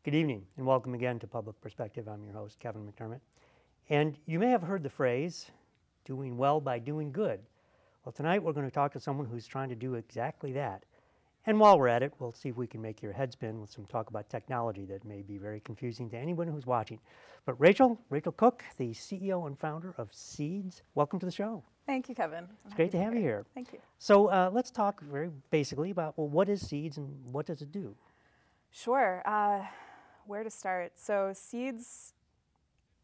Good evening and welcome again to Public Perspective. I'm your host, Kevin McDermott. And you may have heard the phrase, doing well by doing good. Well, tonight we're going to talk to someone who's trying to do exactly that. And while we're at it, we'll see if we can make your head spin with some talk about technology that may be very confusing to anyone who's watching. But Rachel Cook, the CEO and founder of Seeds, welcome to the show. Thank you, Kevin. It's great to have you here. Thank you. So let's talk very basically about, well, what is Seeds and what does it do? Sure. Where to start? So Seeds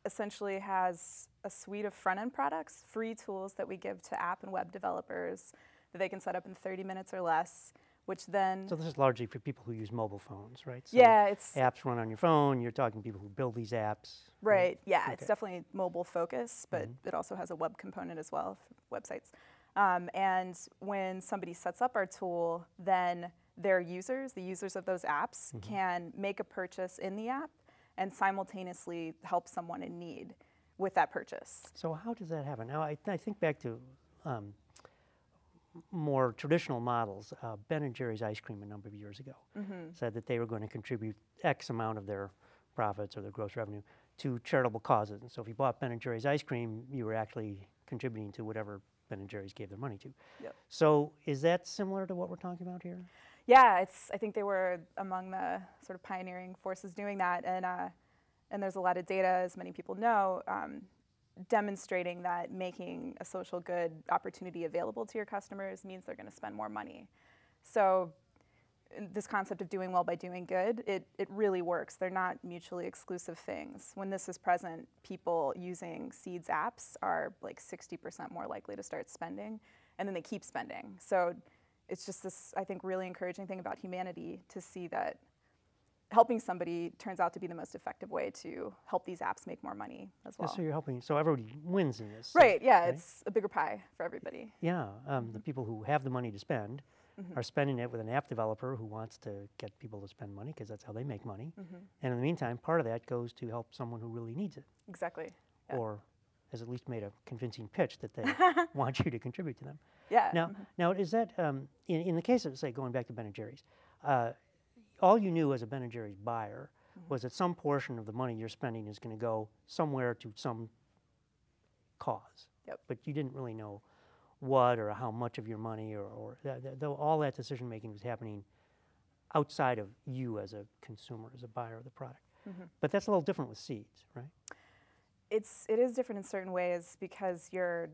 essentially has a suite of front-end products, free tools that we give to app and web developers that they can set up in 30 minutes or less, which then... So this is largely for people who use mobile phones, right? So yeah, it's... apps run on your phone, you're talking to people who build these apps. Right, yeah, Okay. It's definitely mobile focused, but it also has a web component as well for websites. And when somebody sets up our tool, then their users, the users of those apps, can make a purchase in the app and simultaneously help someone in need with that purchase. So how does that happen? Now, I think back to more traditional models. Ben & Jerry's ice cream a number of years ago said that they were going to contribute X amount of their profits or their gross revenue to charitable causes. And so if you bought Ben & Jerry's ice cream, you were actually contributing to whatever Ben & Jerry's gave their money to. Yep. So is that similar to what we're talking about here? Yeah, I think they were among the sort of pioneering forces doing that, and there's a lot of data, as many people know, demonstrating that making a social good opportunity available to your customers means they're going to spend more money. So this concept of doing well by doing good, it really works. They're not mutually exclusive things. When this is present, people using Seeds apps are like 60% more likely to start spending, and then they keep spending. So it's just this, I think, really encouraging thing about humanity to see that helping somebody turns out to be the most effective way to help these apps make more money as well. Yeah, so you're helping, so everybody wins in this. Right, yeah, right? It's a bigger pie for everybody. Yeah, the people who have the money to spend are spending it with an app developer who wants to get people to spend money because that's how they make money. And in the meantime, part of that goes to help someone who really needs it. Exactly. Yeah. Or has at least made a convincing pitch that they want you to contribute to them. Yeah. Now is that, in the case of, say, going back to Ben & Jerry's, all you knew as a Ben & Jerry's buyer was that some portion of the money you're spending is going to go somewhere to some cause. Yep. But you didn't really know what or how much of your money or all that decision making was happening outside of you as a consumer, as a buyer of the product. But that's a little different with Seeds, right? It is different in certain ways because you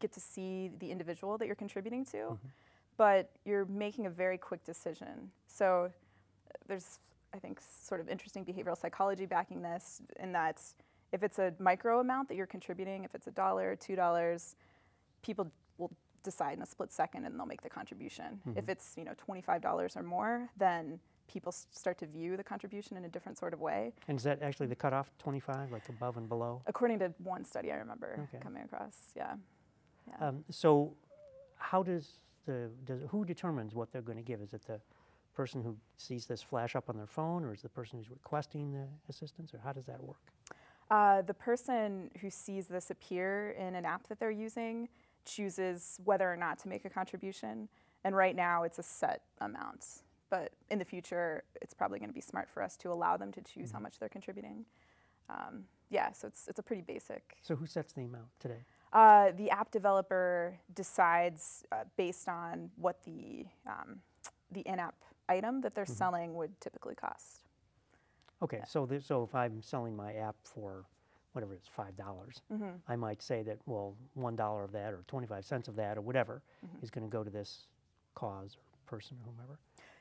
get to see the individual that you're contributing to, but you're making a very quick decision. So there's, I think, sort of interesting behavioral psychology backing this, in that if it's a micro amount that you're contributing, if it's $1, $2, people will decide in a split second and they'll make the contribution. If it's $25 or more, then people start to view the contribution in a different sort of way. And is that actually the cutoff, 25, like above and below? According to one study I remember coming across, yeah. So how who determines what they're going to give? Is it the person who sees this flash up on their phone, or is it the person who's requesting the assistance, or how does that work? The person who sees this appear in an app that they're using chooses whether or not to make a contribution, and right now it's a set amount. But in the future, it's probably going to be smart for us to allow them to choose how much they're contributing. So it's a pretty basic. So who sets the amount today? The app developer decides based on what the in-app item that they're selling would typically cost. Okay, so if I'm selling my app for whatever it's $5, I might say that, well, $1 of that or 25 cents of that or whatever is going to go to this cause or person or whomever.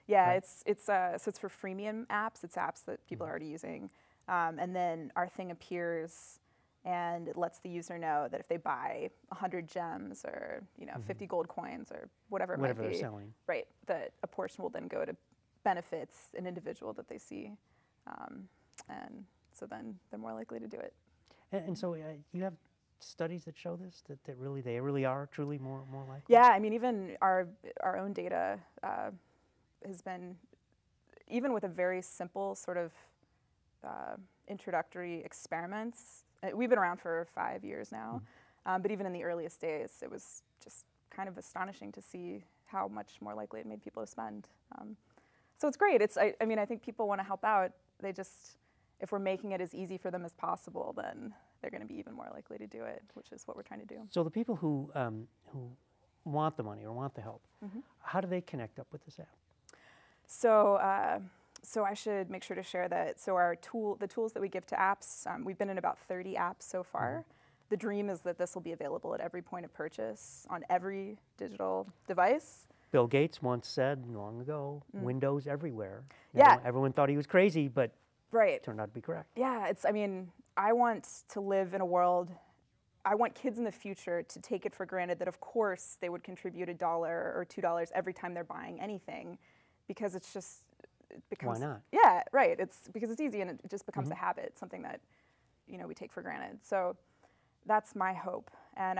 Yeah, right? so it's for freemium apps. It's apps that people are already using, and then our thing appears, and it lets the user know that if they buy 100 gems or 50 gold coins or whatever it might be, they're selling, right, that a portion will then go to benefits an individual that they see, and so then they're more likely to do it. And so you have studies that show this, that they really are truly more likely? Yeah, I mean, even our own data has been, even with a very simple sort of introductory experiments. We've been around for 5 years now, but even in the earliest days, it was just kind of astonishing to see how much more likely it made people to spend. So it's great. I mean, I think people want to help out. They just, if we're making it as easy for them as possible, then they're going to be even more likely to do it, which is what we're trying to do. So the people who want the money or want the help, how do they connect up with this app? So, so I should make sure to share that. So the tools that we give to apps, we've been in about 30 apps so far. The dream is that this will be available at every point of purchase on every digital device. Bill Gates once said long ago, Windows everywhere. Yeah. Everyone thought he was crazy, but right. it turned out to be correct. Yeah, I mean, I want to live in a world, I want kids in the future to take it for granted that of course they would contribute $1 or $2 every time they're buying anything, because it becomes— Why not? Yeah, right. It's because it's easy and it just becomes a habit, something that, we take for granted. So that's my hope. And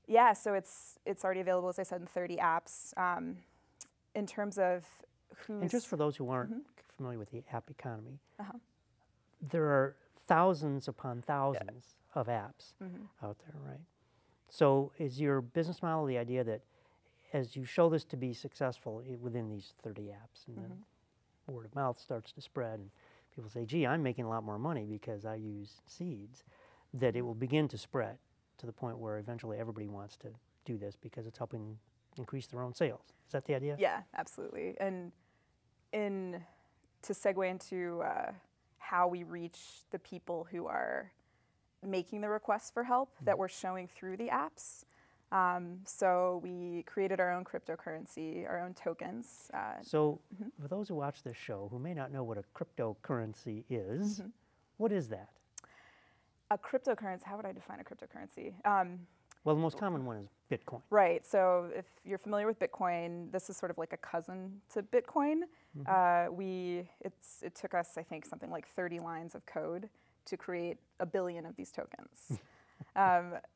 yeah, so it's already available, as I said, in 30 apps. In terms of who's— And just for those who aren't familiar with the app economy, there are thousands upon thousands of apps out there, right? So is your business model the idea that as you show this to be successful within these 30 apps, and then word of mouth starts to spread, and people say, gee, I'm making a lot more money because I use seeds, that it will begin to spread to the point where eventually everybody wants to do this because it's helping increase their own sales. Is that the idea? Yeah, absolutely. And to segue into how we reach the people who are making the requests for help that we're showing through the apps. So we created our own cryptocurrency, our own tokens. So for those who watch this show who may not know what a cryptocurrency is, what is that? A cryptocurrency, how would I define a cryptocurrency? Well, the most common one is Bitcoin. Right, so if you're familiar with Bitcoin, this is sort of like a cousin to Bitcoin. It took us, I think, something like 30 lines of code to create 1 billion of these tokens.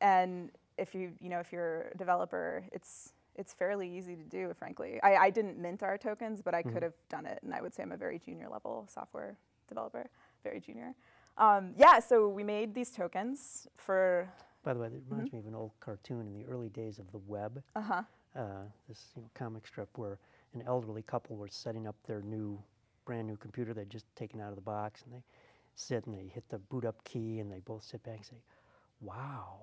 And if you're a developer, it's fairly easy to do, frankly. I didn't mint our tokens, but I could have done it, and I would say I'm a very junior level software developer, very junior. Yeah, so we made these tokens for— By the way, it reminds me of an old cartoon in the early days of the web. This comic strip where an elderly couple were setting up their brand new computer they'd just taken out of the box, and they sit and they hit the boot up key and they both sit back and say, wow.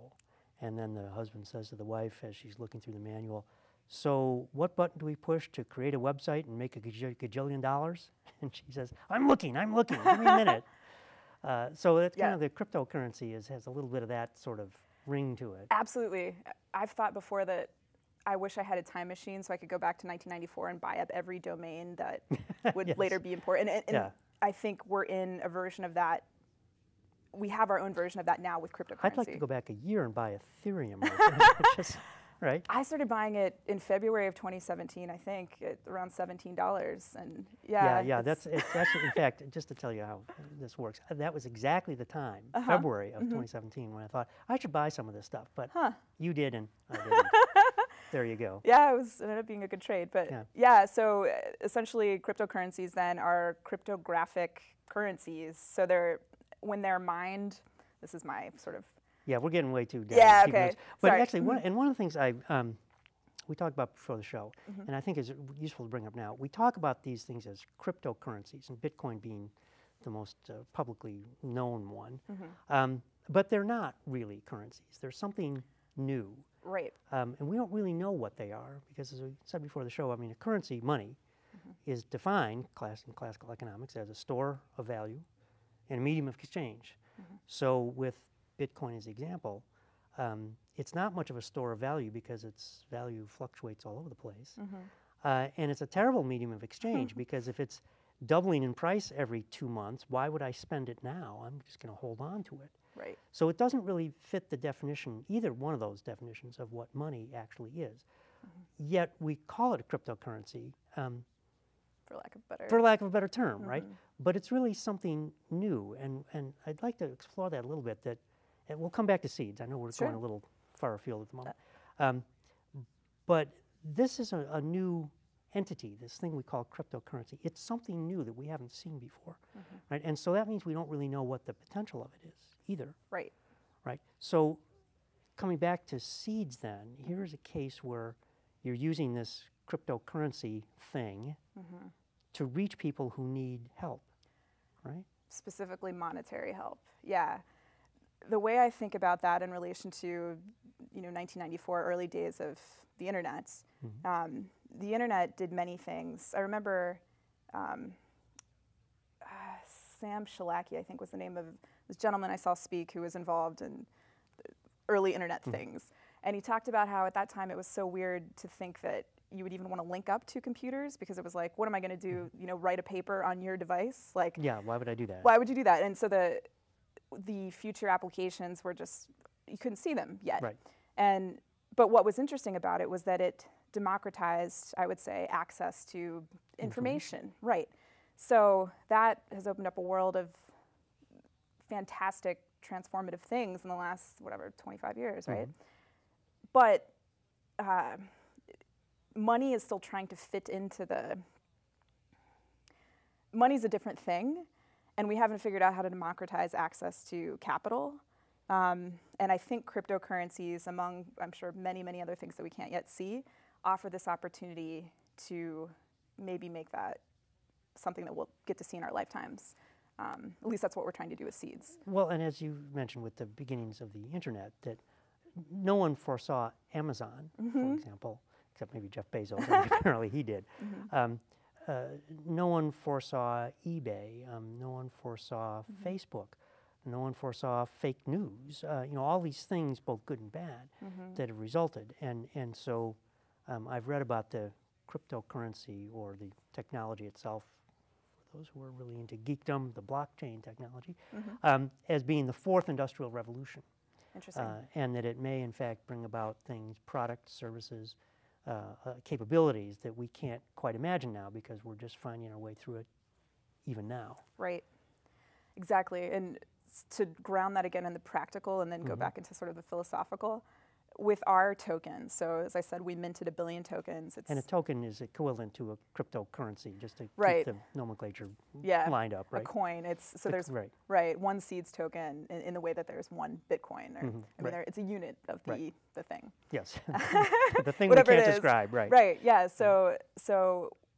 And then the husband says to the wife as she's looking through the manual, so what button do we push to create a website and make a gajillion dollars? And she says, I'm looking, give me a minute. So it's kind of the cryptocurrency has a little bit of that sort of ring to it. Absolutely. I've thought before that I wish I had a time machine so I could go back to 1994 and buy up every domain that would later be important. And I think we're in a version of that. We have our own version of that now with cryptocurrency. I'd like to go back a year and buy Ethereum. Right? I started buying it in February of 2017, I think, at around $17. And that's actually, in fact, just to tell you how this works, that was exactly the time, February of 2017, when I thought I should buy some of this stuff. But you did, and I didn't. There you go. Yeah, it ended up being a good trade. But so essentially, cryptocurrencies then are cryptographic currencies. So when they're mined, this is my sort of— Yeah, we're getting way too down. Yeah, okay. But sorry. actually, one of the things we talked about before the show, and I think is useful to bring up now, we talk about these things as cryptocurrencies, and Bitcoin being the most publicly known one. But they're not really currencies. They're something new. Right. And we don't really know what they are, because as we said before the show, I mean, a currency, money, is defined in classical economics as a store of value and a medium of exchange. So with Bitcoin as the example, it's not much of a store of value because its value fluctuates all over the place. And it's a terrible medium of exchange because if it's doubling in price every 2 months, why would I spend it now? I'm just going to hold on to it. Right. So it doesn't really fit the definition, either one of those definitions of what money actually is. Yet we call it a cryptocurrency. For lack of a better term, right? But it's really something new, and I'd like to explore that a little bit. And we'll come back to seeds. I know we're going a little far afield at the moment. But this is a new entity, this thing we call cryptocurrency. It's something new that we haven't seen before, right? And so that means we don't really know what the potential of it is either. Right. Right. So coming back to seeds then, here's a case where you're using this cryptocurrency thing to reach people who need help, right? Specifically monetary help, yeah. The way I think about that in relation to, 1994, early days of the internet, the internet did many things. I remember Sam Shalaki, I think was the name of this gentleman I saw speak who was involved in early internet things. And he talked about how at that time it was so weird to think that you would even want to link up to computers, because it was like, what am I going to do, write a paper on your device? Like, yeah, why would I do that? Why would you do that? And so the future applications were just, you couldn't see them yet. Right. But what was interesting about it was that it democratized, I would say, access to information. Right. So that has opened up a world of fantastic transformative things in the last, 25 years, right? But money is still trying to fit into money's a different thing, and we haven't figured out how to democratize access to capital. And I think cryptocurrencies, among, I'm sure, many, many other things that we can't yet see, offer this opportunity to maybe make that something that we'll get to see in our lifetimes. At least that's what we're trying to do with seeds. Well, and as you mentioned with the beginnings of the internet, that no one foresaw Amazon, for example, except maybe Jeff Bezos, and apparently he did. No one foresaw eBay. No one foresaw Facebook. No one foresaw fake news. All these things, both good and bad, that have resulted. And so I've read about the cryptocurrency or the technology itself, for those who are really into geekdom, the blockchain technology, as being the fourth industrial revolution. Interesting. And that it may, in fact, bring about things, products, services, capabilities that we can't quite imagine now because we're just finding our way through it even now. Right. Exactly. And to ground that again in the practical and then go back into sort of the philosophical, with our tokens, so as I said, we minted 1 billion tokens. And a token is equivalent to a cryptocurrency, just to keep the nomenclature lined up, right? A coin. There's one seeds token in the way that there's one Bitcoin. Or, it's a unit of the thing. Yes, the thing we can't describe, right? Right. Yeah. So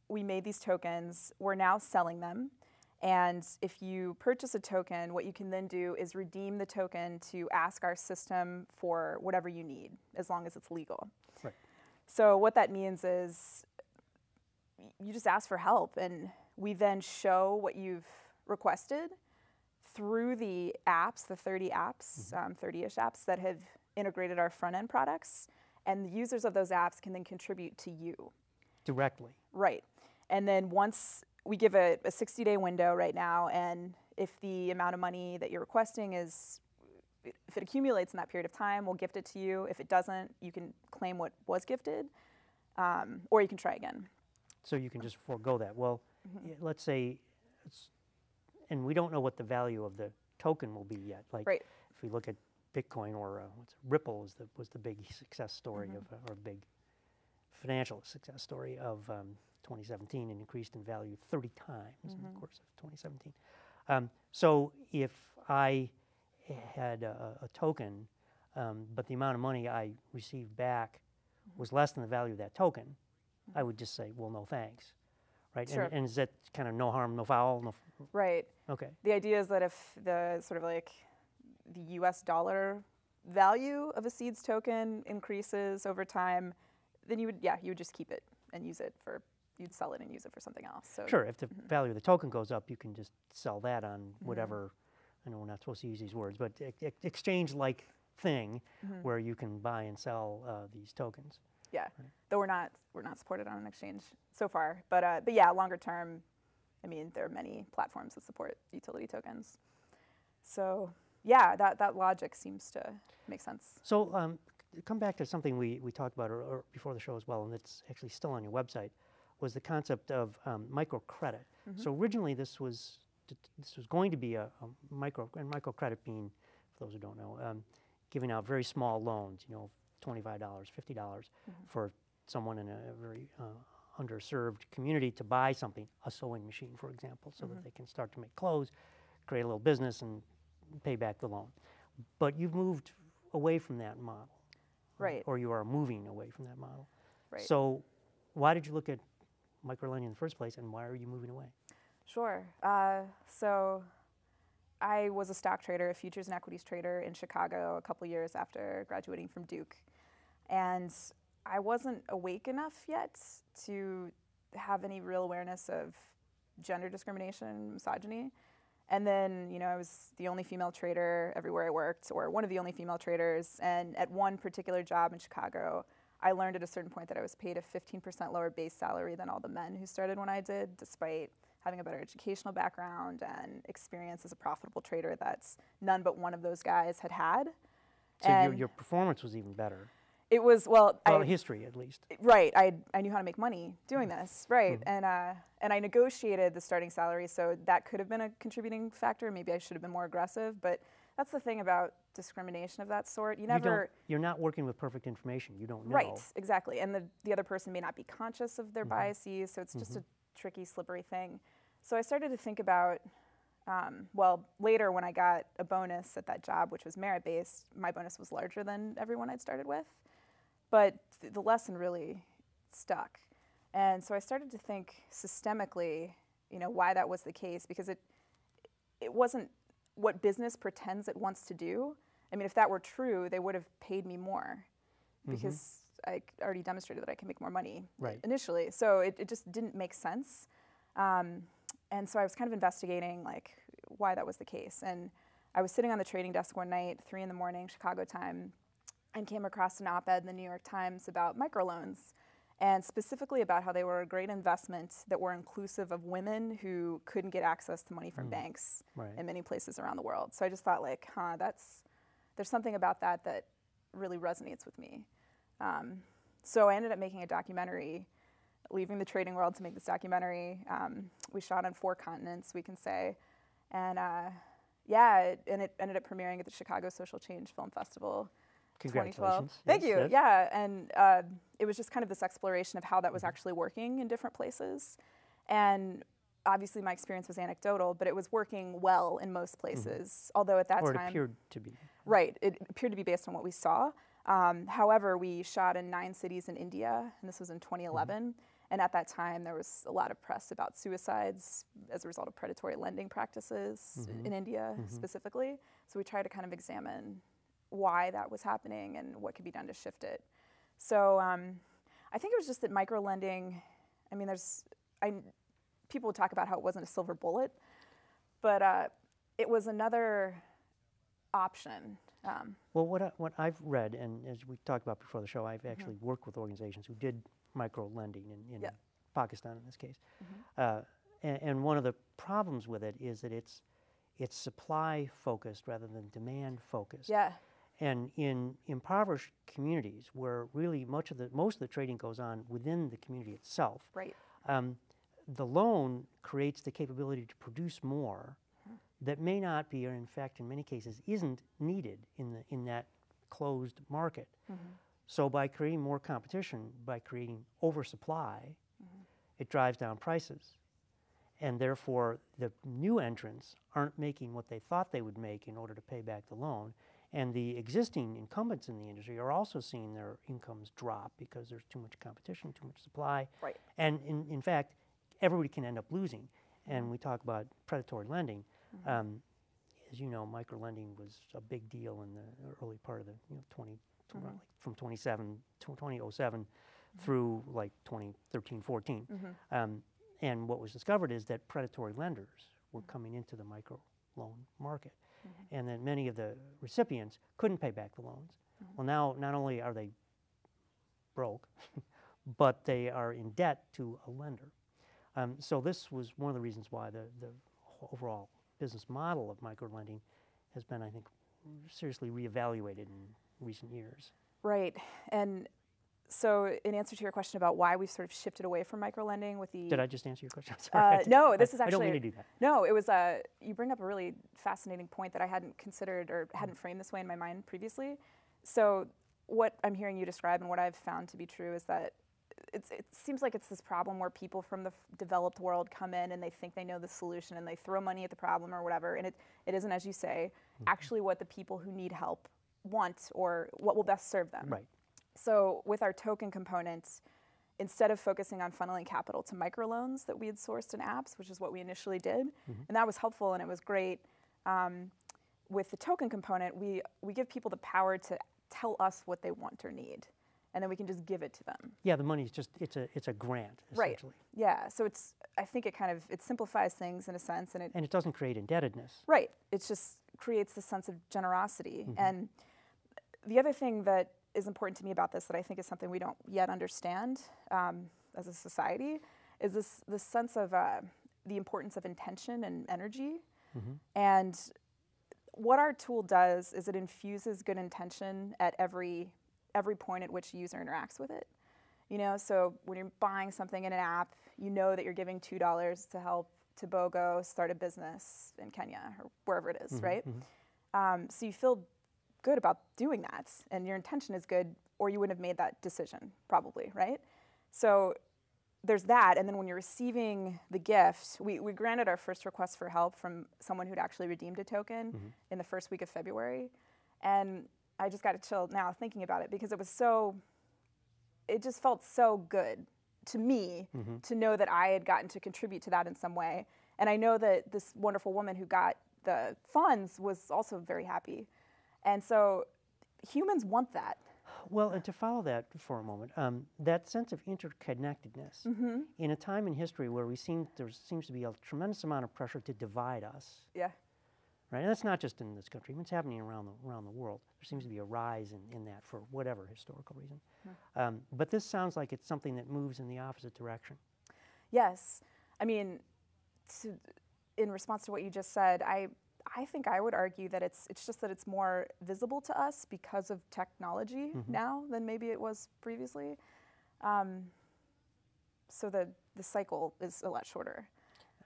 we made these tokens. We're now selling them. And if you purchase a token, what you can then do is redeem the token to ask our system for whatever you need, as long as it's legal. Right. So what that means is you just ask for help, and we then show what you've requested through the apps, the 30 apps, 30-ish apps that have integrated our front-end products, and the users of those apps can then contribute to you. Directly. Right. And then once we give a 60-day window right now, and if the amount of money that you're requesting if it accumulates in that period of time, we'll gift it to you. If it doesn't, you can claim what was gifted, or you can try again. So you can just forego that. Well, let's say, and we don't know what the value of the token will be yet. Like if we look at Bitcoin or Ripple was the big success story or big financial success story of 2017 and increased in value 30 times in the course of 2017. So if I had a token, but the amount of money I received back was less than the value of that token, I would just say, well, no thanks, right? Sure. And is that kind of no harm, no foul? No right. Okay. The idea is that if the sort of like the US dollar value of a seeds token increases over time, then you would just keep it and use it for, you'd sell it and use it for something else. So sure, if the value of the token goes up, you can just sell that on whatever, I know we're not supposed to use these words, but exchange-like thing where you can buy and sell these tokens. Yeah, though we're not supported on an exchange so far, but yeah, longer term, I mean, there are many platforms that support utility tokens. So yeah, that logic seems to make sense. So come back to something we talked about or before the show as well, and it's actually still on your website, was the concept of microcredit. So originally this was going to be a microcredit being, for those who don't know, giving out very small loans, $25, $50 for someone in a very underserved community to buy something, a sewing machine, for example, so that they can start to make clothes, create a little business, and pay back the loan. But you've moved away from that model. Right. Or you are moving away from that model. Right. So why did you look at microlending in the first place, and why are you moving away? Sure. So I was a stock trader, a futures and equities trader in Chicago a couple years after graduating from Duke. And I wasn't awake enough yet to have any real awareness of gender discrimination, misogyny. And then, I was the only female trader everywhere I worked, or one of the only female traders. And at one particular job in Chicago, I learned at a certain point that I was paid a 15% lower base salary than all the men who started when I did, despite having a better educational background and experience as a profitable trader that's none but one of those guys had had. So your performance was even better. It was, well, history at least. Right, I knew how to make money doing this, right, and I negotiated the starting salary, so that could have been a contributing factor. Maybe I should have been more aggressive, but that's the thing about discrimination of that sort. You're not working with perfect information. You don't know. Right, exactly, and the other person may not be conscious of their biases, so it's just a tricky, slippery thing. So I started to think about, later when I got a bonus at that job, which was merit-based, my bonus was larger than everyone I'd started with. But the lesson really stuck. And so I started to think systemically, why that was the case, because it wasn't what business pretends it wants to do. I mean, if that were true, they would have paid me more because I already demonstrated that I can make more money initially. So it just didn't make sense. And so I was kind of investigating why that was the case. And I was sitting on the trading desk one night, 3 a.m, Chicago time, and came across an op-ed in the New York Times about microloans, and specifically about how they were a great investment that were inclusive of women who couldn't get access to money from banks in many places around the world. So I just thought there's something about that really resonates with me. So I ended up making a documentary, leaving the trading world to make this documentary. We shot on 4 continents, we can say. And it ended up premiering at the Chicago Social Change Film Festival. Congratulations. 2012. Thank you. Yes. Yeah, and it was just kind of this exploration of how that was actually working in different places. And obviously my experience was anecdotal, but it was working well in most places, although at that time... Or it appeared to be. Right, it appeared to be based on what we saw. However, we shot in 9 cities in India, and this was in 2011. And at that time, there was a lot of press about suicides as a result of predatory lending practices in India specifically. So we tried to kind of examine why that was happening and what could be done to shift it. So I think it was just that microlending, I mean, people would talk about how it wasn't a silver bullet, but it was another option. Well, what I've read, and as we talked about before the show, I've actually worked with organizations who did micro-lending in Pakistan in this case. And one of the problems with it is that it's supply-focused rather than demand-focused. Yeah. And in impoverished communities where really most of the trading goes on within the community itself, right. The loan creates the capability to produce more that may not be, or in fact in many cases isn't needed in that closed market. So by creating more competition, by creating oversupply, it drives down prices. And therefore the new entrants aren't making what they thought they would make in order to pay back the loan. And the existing incumbents in the industry are also seeing their incomes drop because there's too much competition, too much supply. Right. And in fact, everybody can end up losing. And we talk about predatory lending. As you know, micro-lending was a big deal in the early part of the from 2007 through like 2013, 14. And what was discovered is that predatory lenders were coming into the micro loan market, and that many of the recipients couldn't pay back the loans. Well, now not only are they broke, but they are in debt to a lender. So this was one of the reasons why the overall business model of micro-lending has been, I think, seriously reevaluated in recent years. Right, and so in answer to your question about why we've sort of shifted away from micro-lending with the... Did I just answer your question? Sorry. No, this is actually... I don't mean to do that. No, it was, you bring up a really fascinating point that I hadn't considered or hadn't framed this way in my mind previously. So what I'm hearing you describe and what I've found to be true is that it seems like it's this problem where people from the developed world come in and they think they know the solution and they throw money at the problem or whatever, and it isn't, as you say, actually what the people who need help want or what will best serve them. Right. So with our token components, instead of focusing on funneling capital to microloans that we had sourced in apps, which is what we initially did, and that was helpful and it was great. With the token component, we give people the power to tell us what they want or need, and then we can just give it to them. Yeah, the money is just, it's a grant, essentially. Right, yeah, so I think it simplifies things in a sense. And it doesn't create indebtedness. Right, it just creates a sense of generosity. And the other thing that is important to me about this that I think is something we don't yet understand as a society is this sense of the importance of intention and energy. And what our tool does is it infuses good intention at every point at which the user interacts with it. So when you're buying something in an app, you know that you're giving $2 to help Tobago start a business in Kenya or wherever it is, right? So you feel good about doing that, and your intention is good, or you wouldn't have made that decision, probably, right? So there's that, and then when you're receiving the gift, we granted our first request for help from someone who'd actually redeemed a token in the first week of February, and I just got to chill now thinking about it because it just felt so good to me to know that I had gotten to contribute to that in some way, and I know that this wonderful woman who got the funds was also very happy, and so humans want that. Well, and to follow that for a moment, that sense of interconnectedness in a time in history where there seems to be a tremendous amount of pressure to divide us. Yeah. Right, and that's not just in this country; it's happening around the world. There seems to be a rise in that for whatever historical reason. But this sounds like it's something that moves in the opposite direction. Yes, I mean, in response to what you just said, I think I would argue that it's just that it's more visible to us because of technology now than maybe it was previously. So the cycle is a lot shorter.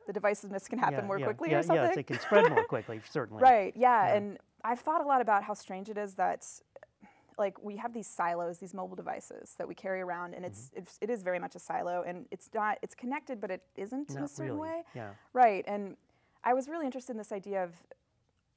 The divisiveness can happen more quickly or something. Yes, it can spread more quickly, certainly. Right, yeah, and I've thought a lot about how strange it is that we have these silos, these mobile devices that we carry around, and it is very much a silo, and it's connected, but it isn't in a certain way. Yeah. Right, and I was really interested in this idea of,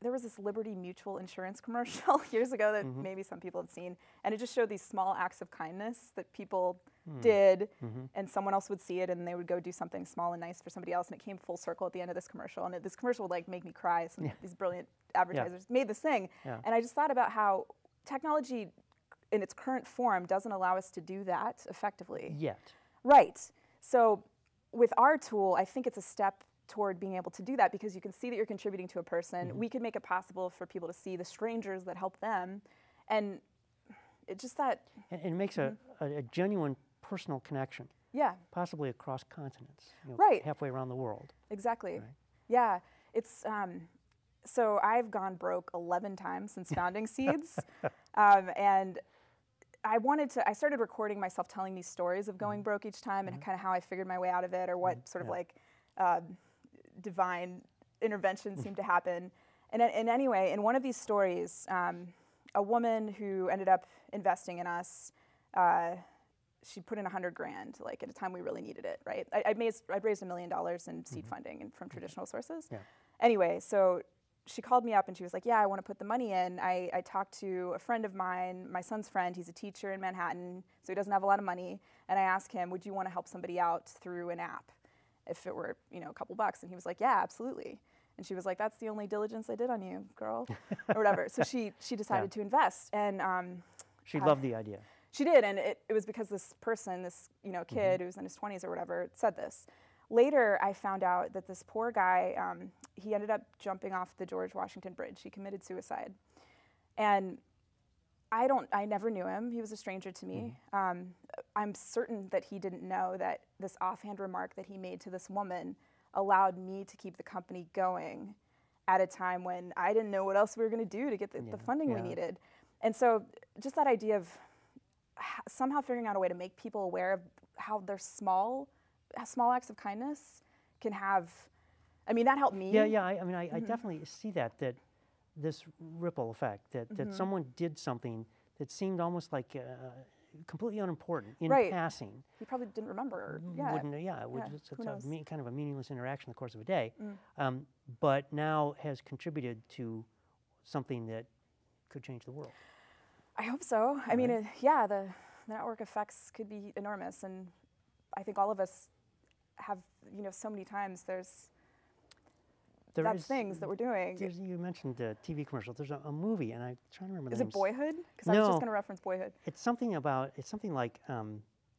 there was this Liberty Mutual insurance commercial years ago that maybe some people have seen, and it just showed these small acts of kindness that people did, and someone else would see it, and they would go do something small and nice for somebody else, and it came full circle at the end of this commercial, and this commercial would make me cry. These brilliant advertisers made this thing, and I just thought about how technology in its current form doesn't allow us to do that effectively. Yet. Right. So with our tool, I think it's a step toward being able to do that because you can see that you're contributing to a person. We can make it possible for people to see the strangers that help them. And it just that... And it makes a genuine personal connection. Yeah. Possibly across continents. Right. Halfway around the world. Exactly. Right. Yeah. It's... So I've gone broke 11 times since founding Seeds, and I started recording myself telling these stories of going broke each time and kind of how I figured my way out of it or what sort of divine intervention seemed to happen. And anyway, in one of these stories, a woman who ended up investing in us, she put in $100 grand, at a time we really needed it, right? I'd raised $1 million in seed funding and from traditional sources. Yeah. Anyway, so she called me up and she was like, yeah, I want to put the money in. I talked to a friend of mine, my son's friend, he's a teacher in Manhattan, so he doesn't have a lot of money. And I asked him, would you want to help somebody out through an app if it were, a couple bucks? And he was like, yeah, absolutely. And she was like, that's the only diligence I did on you, girl, or whatever. So she decided to invest. And she loved the idea. She did, and it was because this person, this kid who was in his 20s or whatever, said this. Later, I found out that this poor guy, he ended up jumping off the George Washington Bridge. He committed suicide. And I never knew him. He was a stranger to me. I'm certain that he didn't know that this offhand remark that he made to this woman allowed me to keep the company going at a time when I didn't know what else we were going to do to get the funding we needed. And so just that idea of somehow figuring out a way to make people aware of how their small acts of kindness can have, that helped me. Yeah, I definitely see that this ripple effect, that someone did something that seemed almost like completely unimportant in passing. He probably didn't remember. It's kind of a meaningless interaction in the course of a day, but now has contributed to something that could change the world. I hope so. I mean, the network effects could be enormous, and I think all of us have, so many times that's things that we're doing. You mentioned TV commercials. There's a movie, and I'm trying to remember the Is name. it Boyhood? Because No. I was just going to reference Boyhood. It's something like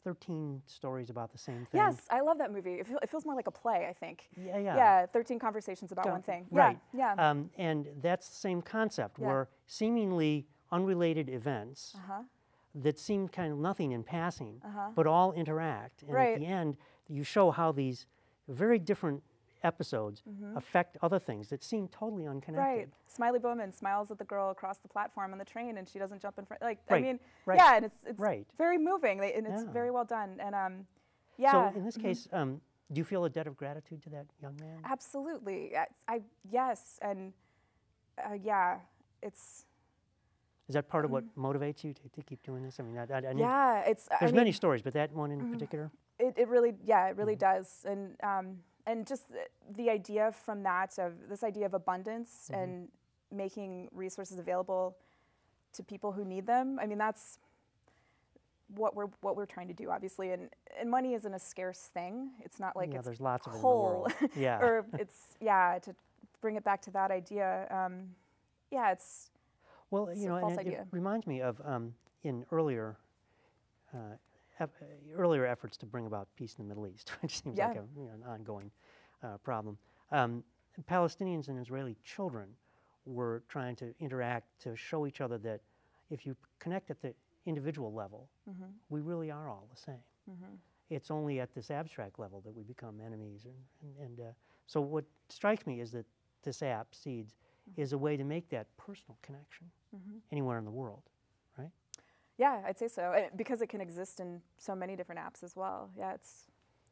13 stories about the same thing. Yes, I love that movie. It feels more like a play, I think. Yeah, yeah. Yeah, 13 conversations about one thing. Right. Yeah, yeah. And that's the same concept, Yeah. where seemingly unrelated events Uh-huh. that seem kind of nothing in passing, Uh-huh. but all interact. And Right. at the end, you show how these very different episodes affect other things that seem totally unconnected. Right. Smiley Bowman smiles at the girl across the platform on the train, and she doesn't jump in front. Like, I Right, mean, right, yeah, and it's right. very moving, and it's Yeah. very well done. And yeah. So in this case, do you feel a debt of gratitude to that young man? Absolutely. Yes, and yeah, it's. Is that part of what motivates you to keep doing this? I mean, I need, Yeah, it's. there's many stories, but that one in particular? It really, yeah, it really does, and just the idea from that of this idea of abundance and making resources available to people who need them. I mean, that's what we're trying to do, obviously, and money isn't a scarce thing. It's not like it's there's lots of it in the coal, world. Yeah. or it's to bring it back to that idea. It's. Well, It's you a know, false and it idea. reminds me of in earlier earlier efforts to bring about peace in the Middle East, which seems like Yeah. an ongoing problem. Palestinians and Israeli children were trying to interact to show each other that if you connect at the individual level, we really are all the same. It's only at this abstract level that we become enemies. And so what strikes me is that this app, Seeds, is a way to make that personal connection anywhere in the world, right? Yeah, I'd say so, because it can exist in so many different apps as well. Yeah,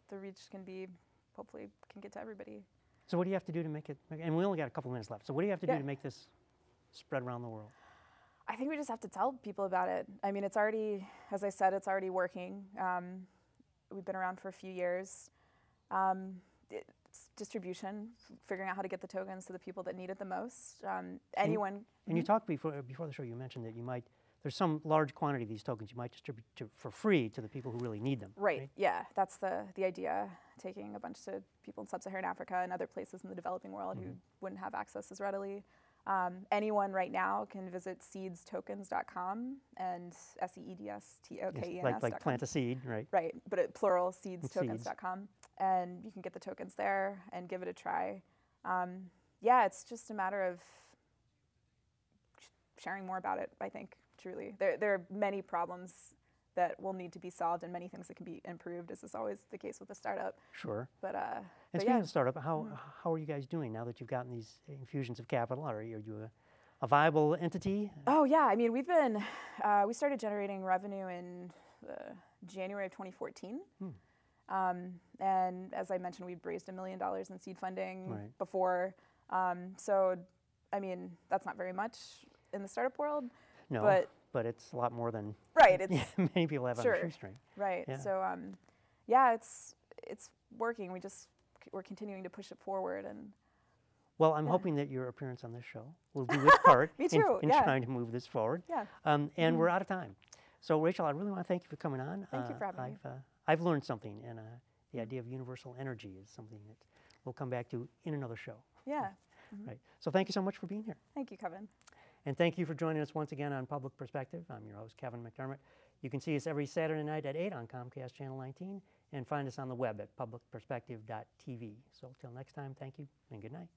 the reach can be, hopefully, can get to everybody. So what do you have to do to make it, and we only got a couple minutes left, so what do you have to do Yeah. to make this spread around the world? I think we just have to tell people about it. I mean, it's already, as I said, it's already working. We've been around for a few years. It's distribution, figuring out how to get the tokens to the people that need it the most. Anyone. And you talked before the show, you mentioned that there's some large quantity of these tokens you might distribute for free to the people who really need them. Right, yeah, that's the idea, taking a bunch to people in sub-Saharan Africa and other places in the developing world who wouldn't have access as readily. Anyone right now can visit seedstokens.com and seedstokens.com. Like plant a seed, right? Right, but plural, seedstokens.com. And you can get the tokens there and give it a try. Yeah, it's just a matter of sharing more about it, I think, truly. There are many problems that will need to be solved and many things that can be improved, as is always the case with a startup. Sure. But And but speaking yeah. of startup, how are you guys doing now that you've gotten these infusions of capital? Are you a viable entity? Oh yeah, I mean, we started generating revenue in January of 2014. And as I mentioned, we'd raised $1 million in seed funding before. So, I mean, that's not very much in the startup world. No, but it's a lot more than it's many people have on a shoestring. Right. Yeah. So, yeah, it's working. We're continuing to push it forward. And Well, I'm hoping that your appearance on this show will do its part Me too, in yeah. trying to move this forward. Yeah. And we're out of time. So, Rachel, I really want to thank you for coming on. Thank you for having me. I've learned something, and the idea of universal energy is something that we'll come back to in another show. Yeah. Right. So thank you so much for being here. Thank you, Kevin. And thank you for joining us once again on Public Perspective. I'm your host, Kevin McDermott. You can see us every Saturday night at 8 on Comcast Channel 19 and find us on the web at publicperspective.tv. So till next time, thank you and good night.